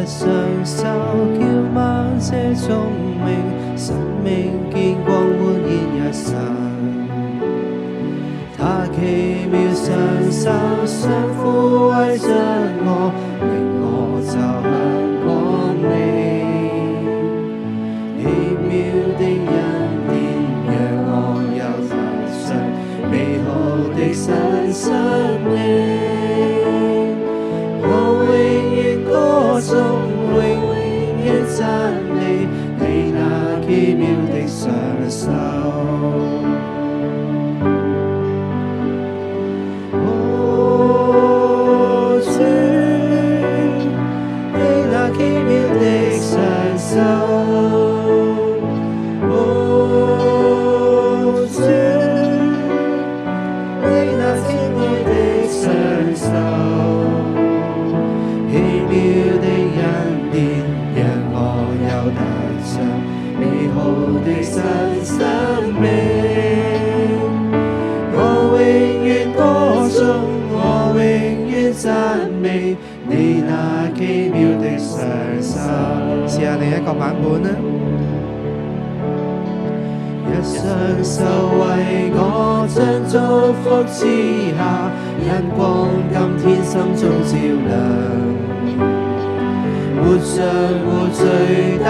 雙手叫萬者聰明，生命見光煥現一生。他奇妙雙手相撫慰着我，令我走向光明。奇妙的恩典讓我有得着美好的新生命。我永遠歌頌，永遠讚美你那奇妙的雙手。哦，主，你那奇妙的雙手。哦，主，你那奇妙的雙手。奇妙的恩典讓我有得着美好的新生命。我永遠歌頌，我永遠讚美你那奇妙的雙手。試下另一個版本啦。一雙手為我將祝福賜下，因光今天心中照亮。活着無罪擔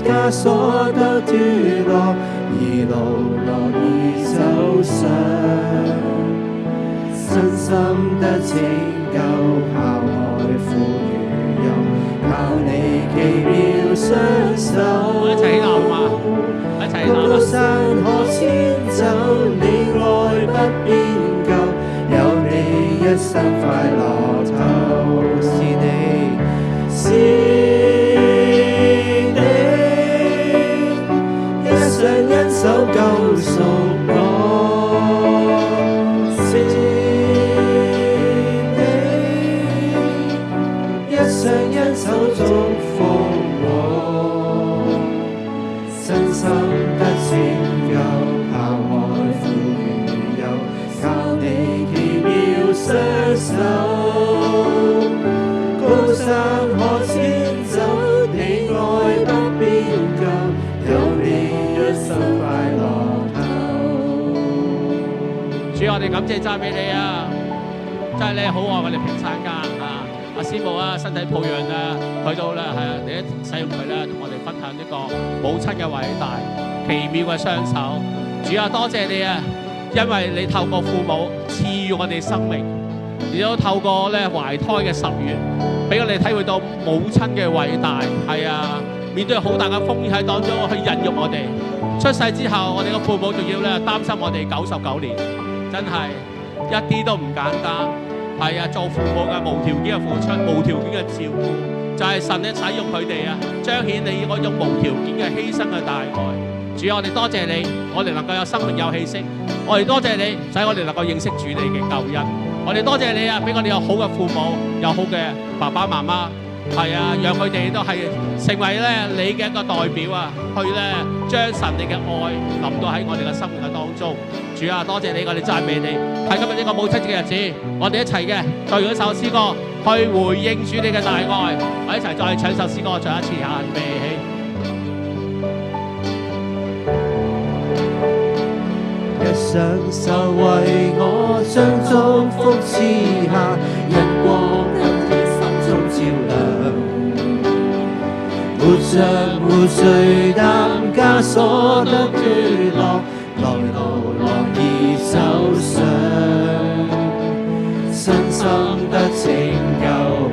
枷鎖都脫落，而路樂意走上，身心得拯救，拋開苦與憂，靠你奇妙雙手。一齊鬧嘛，一齊鬧。高山可遷走，你愛不變舊，有你一生快樂透，是你。是你一雙恩手救贖我，是你一雙恩手祝福我，身心得拯救，拋開苦與憂，靠你奇妙雙手。高山可遷走，你愛不變舊，有你一生快樂透。主，我哋感謝讚美你啊！真係你好愛我哋平山家啊！阿師母啊，身體抱恙啊，去到咧係啊，你一使用佢咧，同我哋分享一個母親嘅偉大、奇妙嘅雙手。主啊，多謝你啊！因為你透過父母賜予我哋生命。亦都透過咧懷胎嘅10月，俾我哋體會到母親嘅偉大。係啊，面對好大嘅風險喺當中去孕育我哋。出世之後，我哋嘅父母仲要咧擔心我哋99年，真係一啲都唔簡單。係啊，做父母嘅無條件嘅付出，無條件嘅照顧，就係神咧使用佢哋啊，彰顯你嗰種無條件嘅犧牲嘅大愛。主啊，我哋多謝你，我哋能夠有生命有氣息。我哋多謝你，使我哋能夠認識主你嘅救恩。我哋多謝你啊，俾我哋有好嘅父母，有好嘅爸爸媽媽，係啊，讓佢哋都係成為咧你嘅一個代表啊，去咧將神你嘅愛臨到喺我哋嘅生命嘅當中。主啊，多謝你，我哋讚美你。喺今日呢個母親節嘅日子，我哋一齊嘅再用一首詩歌去回應主你嘅大愛。我一齊再唱首詩歌，再一次啊，預備起。雙手為我將祝福賜下，因光今天心中照亮。活着無罪擔枷鎖得脫落，來路樂意走上，身心得拯救，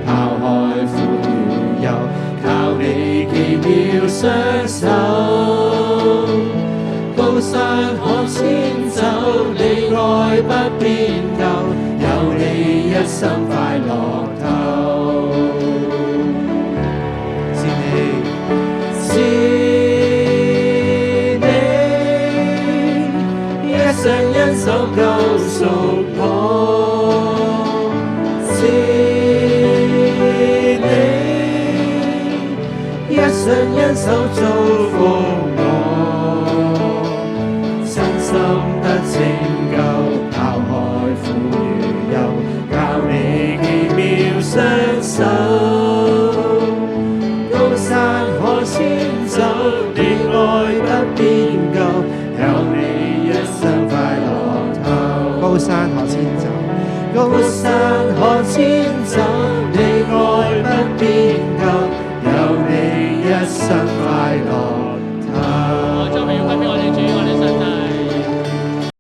拋開苦與憂，靠你奇妙雙手。高山可遷走，你愛不變舊，有你一生快樂透。是你，是你，一雙恩手救贖我。是你，一雙恩手祝福我。心得拯救，拋開苦與憂，靠你奇妙雙手。高山可遷走。